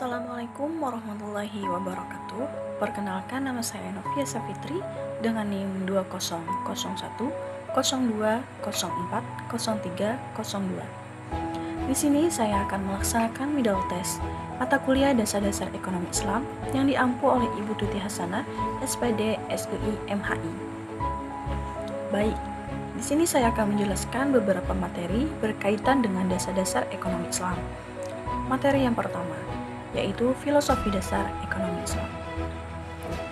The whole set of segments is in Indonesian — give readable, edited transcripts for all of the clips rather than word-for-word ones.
Assalamualaikum warahmatullahi wabarakatuh. Perkenalkan, nama saya Novia Safitri dengan NIM 200102040302. Di sini saya akan melaksanakan middle test mata kuliah dasar-dasar ekonomi Islam yang diampu oleh Ibu Tuti Hasanah, SPD SUI MHI. Baik, di sini saya akan menjelaskan beberapa materi berkaitan dengan dasar-dasar ekonomi Islam. Materi yang pertama, yaitu filosofi dasar ekonomi Islam.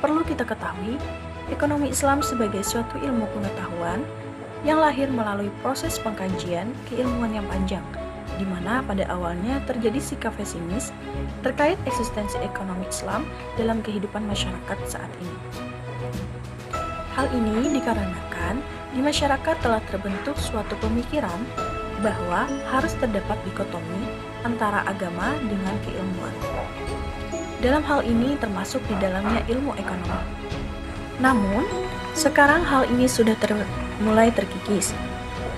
Perlu kita ketahui, ekonomi Islam sebagai suatu ilmu pengetahuan yang lahir melalui proses pengkajian keilmuan yang panjang, di mana pada awalnya terjadi sikap pesimis terkait eksistensi ekonomi Islam dalam kehidupan masyarakat saat ini. Hal ini dikarenakan di masyarakat telah terbentuk suatu pemikiran bahwa harus terdapat dikotomi antara agama dengan keilmuan. Dalam hal ini termasuk di dalamnya ilmu ekonomi. Namun, sekarang hal ini sudah mulai terkikis.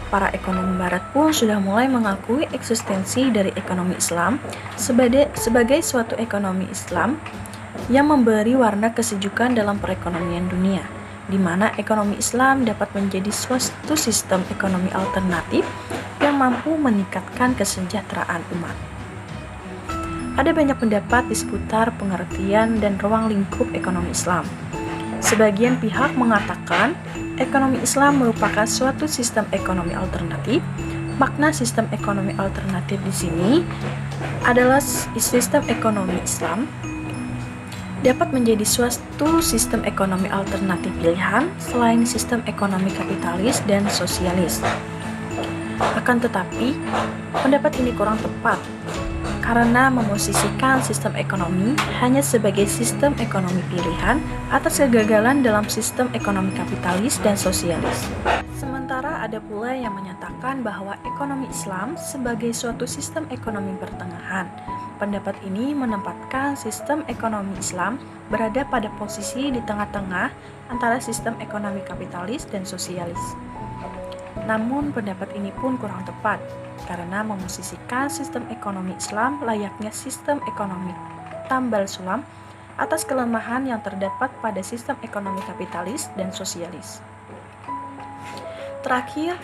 Para ekonom barat pun sudah mulai mengakui eksistensi dari ekonomi Islam sebagai suatu ekonomi Islam yang memberi warna kesejukan dalam perekonomian dunia, di mana ekonomi Islam dapat menjadi suatu sistem ekonomi alternatif yang mampu meningkatkan kesejahteraan umat. Ada banyak pendapat di seputar pengertian dan ruang lingkup ekonomi Islam. Sebagian pihak mengatakan ekonomi Islam merupakan suatu sistem ekonomi alternatif. Makna sistem ekonomi alternatif di sini adalah sistem ekonomi Islam dapat menjadi suatu sistem ekonomi alternatif pilihan selain sistem ekonomi kapitalis dan sosialis. Akan tetapi, pendapat ini kurang tepat karena memosisikan sistem ekonomi hanya sebagai sistem ekonomi pilihan atas kegagalan dalam sistem ekonomi kapitalis dan sosialis. Sementara ada pula yang menyatakan bahwa ekonomi Islam sebagai suatu sistem ekonomi pertengahan. Pendapat ini menempatkan sistem ekonomi Islam berada pada posisi di tengah-tengah antara sistem ekonomi kapitalis dan sosialis. Namun pendapat ini pun kurang tepat karena memosisikan sistem ekonomi Islam layaknya sistem ekonomi tambal sulam atas kelemahan yang terdapat pada sistem ekonomi kapitalis dan sosialis. Terakhir,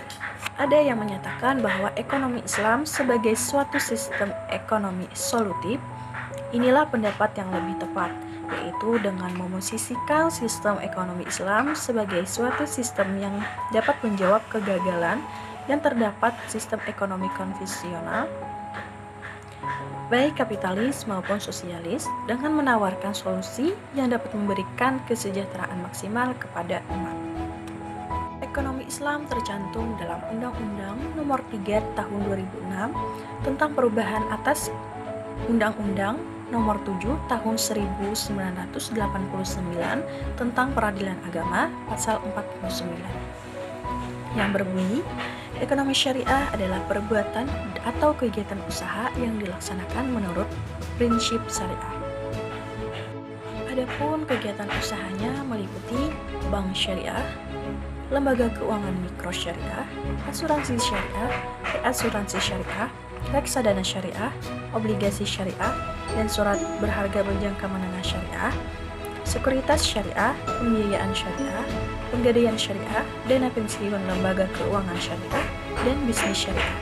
ada yang menyatakan bahwa ekonomi Islam sebagai suatu sistem ekonomi solutif. Inilah pendapat yang lebih tepat, yaitu dengan memosisikan sistem ekonomi Islam sebagai suatu sistem yang dapat menjawab kegagalan yang terdapat sistem ekonomi konvensional, baik kapitalis maupun sosialis, dengan menawarkan solusi yang dapat memberikan kesejahteraan maksimal kepada umat. Ekonomi Islam tercantum dalam Undang-Undang Nomor 3 Tahun 2006 tentang perubahan atas Undang-Undang Nomor 7 Tahun 1989 tentang Peradilan Agama Pasal 49 yang berbunyi, ekonomi syariah adalah perbuatan atau kegiatan usaha yang dilaksanakan menurut prinsip syariah. Adapun kegiatan usahanya meliputi bank syariah, lembaga keuangan mikro syariah, asuransi syariah, reasuransi syariah, reksadana syariah, obligasi syariah, dan surat berharga berjangka menengah syariah, sekuritas syariah, pembiayaan syariah, penggadaian syariah, dana pensiun lembaga keuangan syariah, dan bisnis syariah.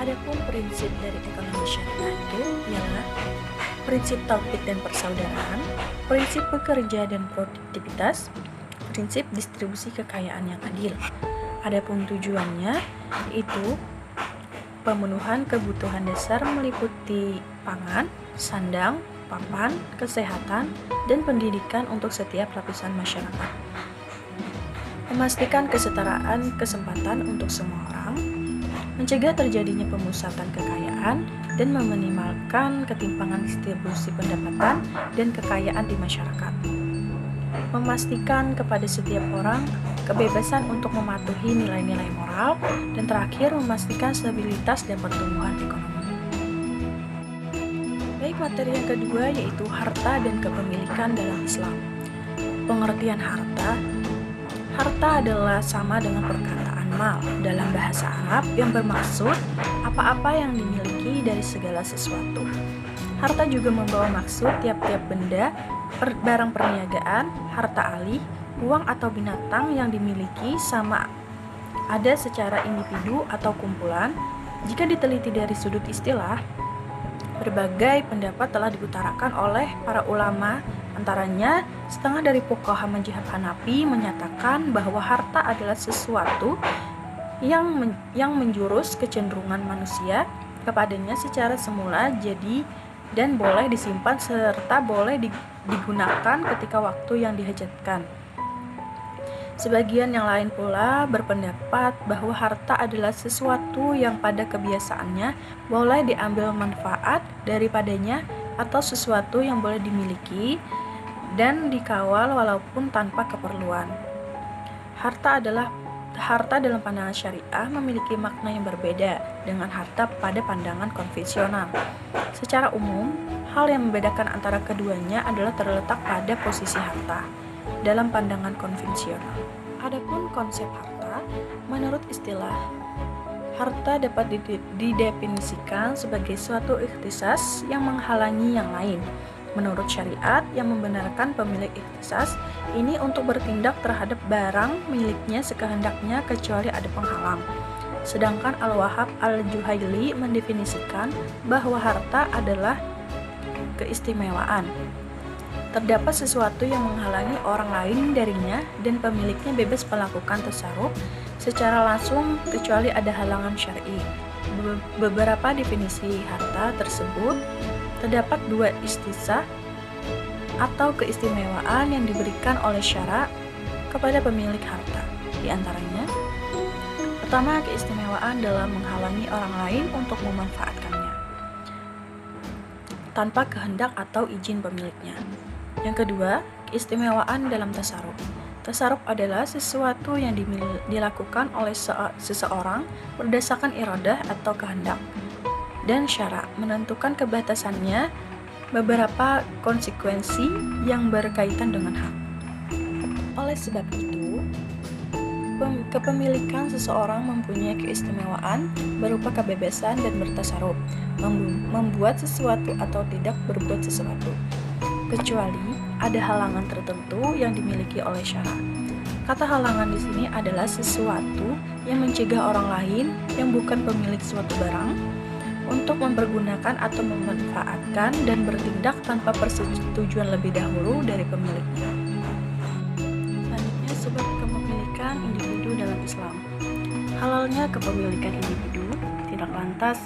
Adapun prinsip dari ekonomi syariah itu ialah prinsip tauhid dan persaudaraan, prinsip pekerja dan produktivitas, prinsip distribusi kekayaan yang adil. Adapun tujuannya yaitu pemenuhan kebutuhan dasar meliputi pangan, sandang, papan, kesehatan, dan pendidikan untuk setiap lapisan masyarakat. Memastikan kesetaraan kesempatan untuk semua orang, mencegah terjadinya pemusatan kekayaan, dan meminimalkan ketimpangan distribusi pendapatan dan kekayaan di masyarakat. Memastikan kepada setiap orang kebebasan untuk mematuhi nilai-nilai moral, dan terakhir memastikan stabilitas dan pertumbuhan ekonomi. Baik, materi yang kedua yaitu harta dan kepemilikan dalam Islam. Pengertian harta adalah sama dengan perkataan mal dalam bahasa Arab yang bermaksud apa-apa yang dimiliki dari segala sesuatu. Harta juga membawa maksud tiap-tiap benda, barang perniagaan, harta alih, uang atau binatang yang dimiliki sama ada secara individu atau kumpulan. Jika diteliti dari sudut istilah, berbagai pendapat telah diutarakan oleh para ulama. Antaranya, setengah dari fuqaha mazhab Hanafi menyatakan bahwa harta adalah sesuatu yang menjurus kecenderungan manusia kepadanya secara semula, jadi dan boleh disimpan serta boleh digunakan ketika waktu yang dihajatkan. Sebagian yang lain pula berpendapat bahwa harta adalah sesuatu yang pada kebiasaannya boleh diambil manfaat daripadanya atau sesuatu yang boleh dimiliki dan dikawal walaupun tanpa keperluan. Harta dalam pandangan syariah memiliki makna yang berbeda dengan harta pada pandangan konvensional. Secara umum, hal yang membedakan antara keduanya adalah terletak pada posisi harta dalam pandangan konvensional. Adapun konsep harta, menurut istilah, harta dapat didefinisikan sebagai suatu ikhtisas yang menghalangi yang lain. Menurut syariat yang membenarkan pemilik ikhtisas ini untuk bertindak terhadap barang miliknya sekehendaknya kecuali ada penghalang. Sedangkan Al-Wahhab Al-Juhaili mendefinisikan bahwa harta adalah keistimewaan. Terdapat sesuatu yang menghalangi orang lain darinya dan pemiliknya bebas melakukan tasarruf secara langsung kecuali ada halangan syar'i. Beberapa definisi harta tersebut terdapat dua istisna atau keistimewaan yang diberikan oleh syara kepada pemilik harta. Di antaranya, pertama, keistimewaan dalam menghalangi orang lain untuk memanfaatkannya tanpa kehendak atau izin pemiliknya. Yang kedua, keistimewaan dalam tasarruf. Tasarruf adalah sesuatu yang dilakukan oleh seseorang berdasarkan iradah atau kehendak, dan syara menentukan kebatasannya beberapa konsekuensi yang berkaitan dengan hak. Oleh sebab itu, kepemilikan seseorang mempunyai keistimewaan berupa kebebasan dan bertasarruf, membuat sesuatu atau tidak berbuat sesuatu, kecuali ada halangan tertentu yang dimiliki oleh syara. Kata halangan di sini adalah sesuatu yang mencegah orang lain yang bukan pemilik suatu barang untuk mempergunakan atau memanfaatkan dan bertindak tanpa persetujuan lebih dahulu dari pemiliknya. Selanjutnya, sebab kepemilikan individu dalam Islam. Halalnya kepemilikan individu tidak lantas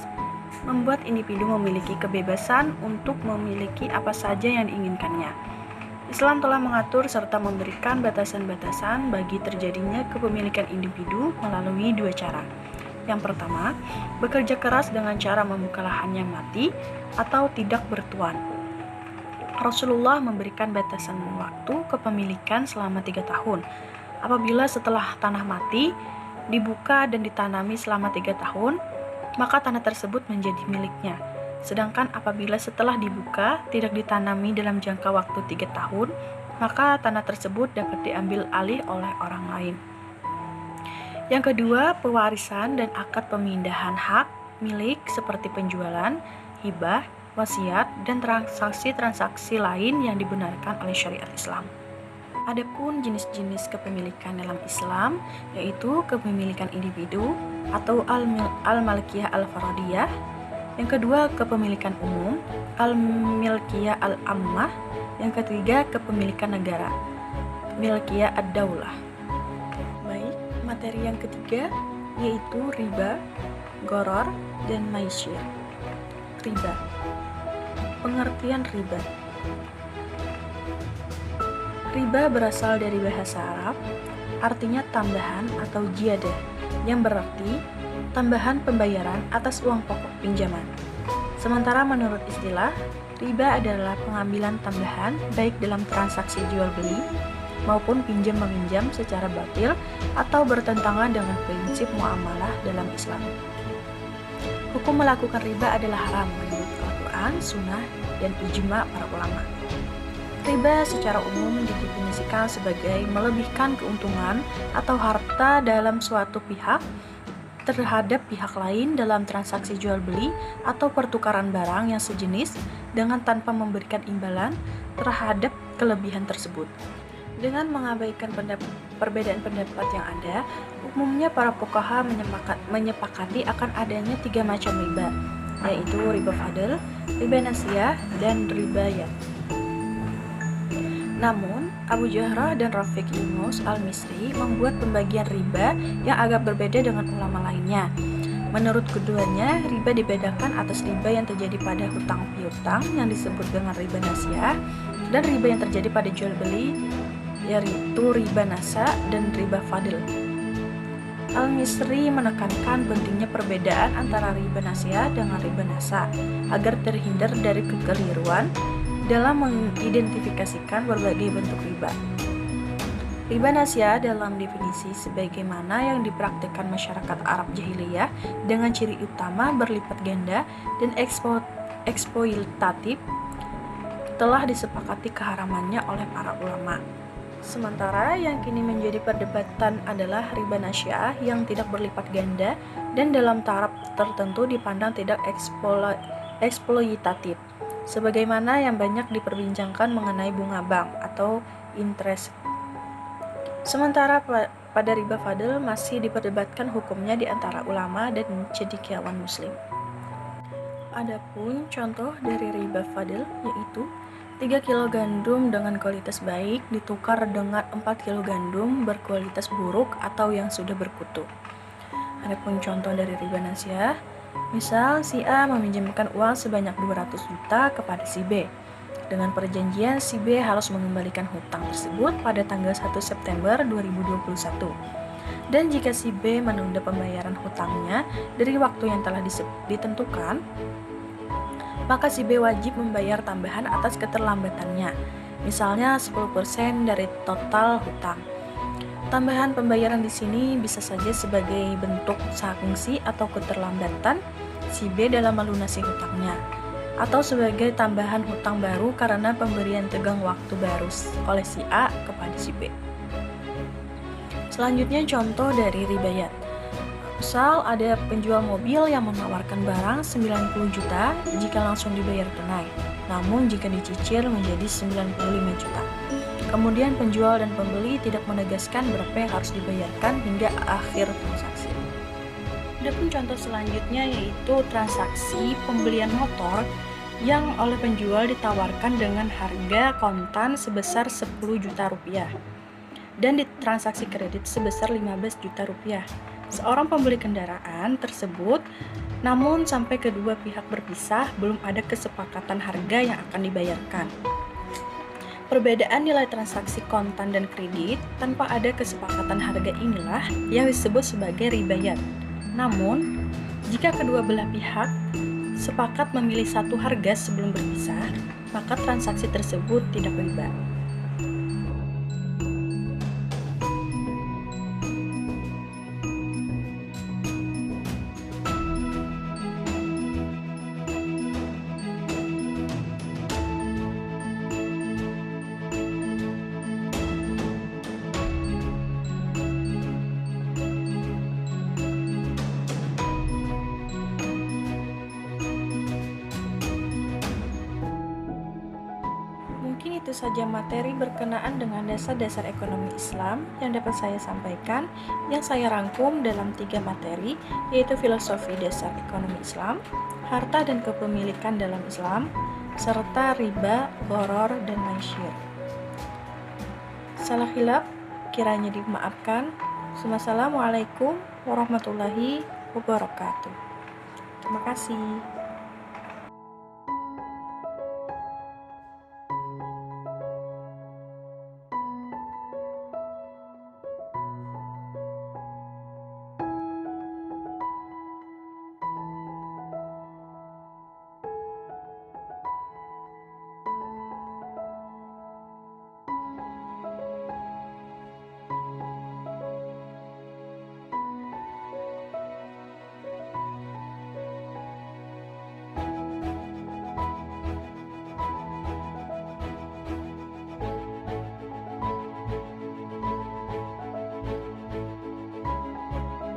membuat individu memiliki kebebasan untuk memiliki apa saja yang diinginkannya. Islam telah mengatur serta memberikan batasan-batasan bagi terjadinya kepemilikan individu melalui dua cara. Yang pertama, bekerja keras dengan cara membuka lahan yang mati atau tidak bertuan. Rasulullah memberikan batasan waktu kepemilikan selama 3 tahun. Apabila setelah tanah mati, dibuka dan ditanami selama 3 tahun, maka tanah tersebut menjadi miliknya. Sedangkan apabila setelah dibuka tidak ditanami dalam jangka waktu 3 tahun, maka tanah tersebut dapat diambil alih oleh orang lain. Yang kedua, pewarisan dan akad pemindahan hak milik seperti penjualan, hibah, wasiat, dan transaksi-transaksi lain yang dibenarkan oleh syariat Islam. Adapun jenis-jenis kepemilikan dalam Islam, yaitu kepemilikan individu atau al-malkiyah al-faradiyah. Yang kedua, kepemilikan umum, al-milkiyah al-ammah. Yang ketiga, kepemilikan negara, milkiyah ad-daulah. Baik, materi yang ketiga yaitu riba, gharar, dan maisir. Riba. Pengertian riba. Riba berasal dari bahasa Arab, artinya tambahan atau ziyadah, yang berarti tambahan pembayaran atas uang pokok pinjaman. Sementara menurut istilah, riba adalah pengambilan tambahan baik dalam transaksi jual beli maupun pinjam meminjam secara batil atau bertentangan dengan prinsip muamalah dalam Islam. Hukum melakukan riba adalah haram menurut Al-Quran, Sunnah, dan ijma para ulama. Riba secara umum didefinisikan sebagai melebihkan keuntungan atau harta dalam suatu pihak terhadap pihak lain dalam transaksi jual beli atau pertukaran barang yang sejenis dengan tanpa memberikan imbalan terhadap kelebihan tersebut. Dengan mengabaikan perbedaan pendapat yang ada, umumnya para fuqaha menyepakati akan adanya 3 macam riba, yaitu riba fadl, riba nasiyah, dan riba yad. Namun, Abu Jahrah dan Rafiq Yunus al-Misri membuat pembagian riba yang agak berbeda dengan ulama lainnya. Menurut keduanya, riba dibedakan atas riba yang terjadi pada hutang piutang yang disebut dengan riba nasiyah dan riba yang terjadi pada jual beli, yaitu riba nasa dan riba fadl. Al-Misri menekankan pentingnya perbedaan antara riba nasiyah dengan riba nasa agar terhindar dari kekeliruan dalam mengidentifikasikan berbagai bentuk riba. Riba nasiyah dalam definisi sebagaimana yang dipraktikkan masyarakat Arab jahiliyah dengan ciri utama berlipat ganda dan eksploitatif telah disepakati keharamannya oleh para ulama. Sementara yang kini menjadi perdebatan adalah riba nasiyah yang tidak berlipat ganda dan dalam taraf tertentu dipandang tidak eksploitatif, sebagaimana yang banyak diperbincangkan mengenai bunga bank atau interest. Sementara pada riba fadl masih diperdebatkan hukumnya di antara ulama dan cendekiawan muslim. Adapun contoh dari riba fadl yaitu 3 kilo gandum dengan kualitas baik ditukar dengan 4 kilo gandum berkualitas buruk atau yang sudah berkutu. Adapun contoh dari riba nasiyah, misal si A meminjamkan uang sebanyak 200 juta kepada si B. Dengan perjanjian si B harus mengembalikan hutang tersebut pada tanggal 1 September 2021. Dan jika si B menunda pembayaran hutangnya dari waktu yang telah ditentukan, maka si B wajib membayar tambahan atas keterlambatannya, misalnya 10% dari total hutang. Tambahan pembayaran di sini bisa saja sebagai bentuk sanksi atau keterlambatan si B dalam melunasi hutangnya, atau sebagai tambahan hutang baru karena pemberian tenggang waktu baru oleh si A kepada si B. Selanjutnya contoh dari riba yad. Misal ada penjual mobil yang menawarkan barang 90 juta jika langsung dibayar tunai, namun jika dicicil menjadi 95 juta. Kemudian penjual dan pembeli tidak menegaskan berapa yang harus dibayarkan hingga akhir transaksi. Adapun contoh selanjutnya yaitu transaksi pembelian motor yang oleh penjual ditawarkan dengan harga kontan sebesar 10 juta rupiah dan di transaksi kredit sebesar 15 juta rupiah. Seorang pembeli kendaraan tersebut, namun sampai kedua pihak berpisah belum ada kesepakatan harga yang akan dibayarkan. Perbedaan nilai transaksi kontan dan kredit tanpa ada kesepakatan harga inilah yang disebut sebagai riba yad. Namun, jika kedua belah pihak sepakat memilih satu harga sebelum berpisah, maka transaksi tersebut tidak riba. Mungkin itu saja materi berkenaan dengan dasar-dasar ekonomi Islam yang dapat saya sampaikan, yang saya rangkum dalam 3 materi, yaitu filosofi dasar ekonomi Islam, harta dan kepemilikan dalam Islam, serta riba, gharar, dan maisir. Salah khilaf kiranya dimaafkan. Wassalamualaikum warahmatullahi wabarakatuh. Terima kasih.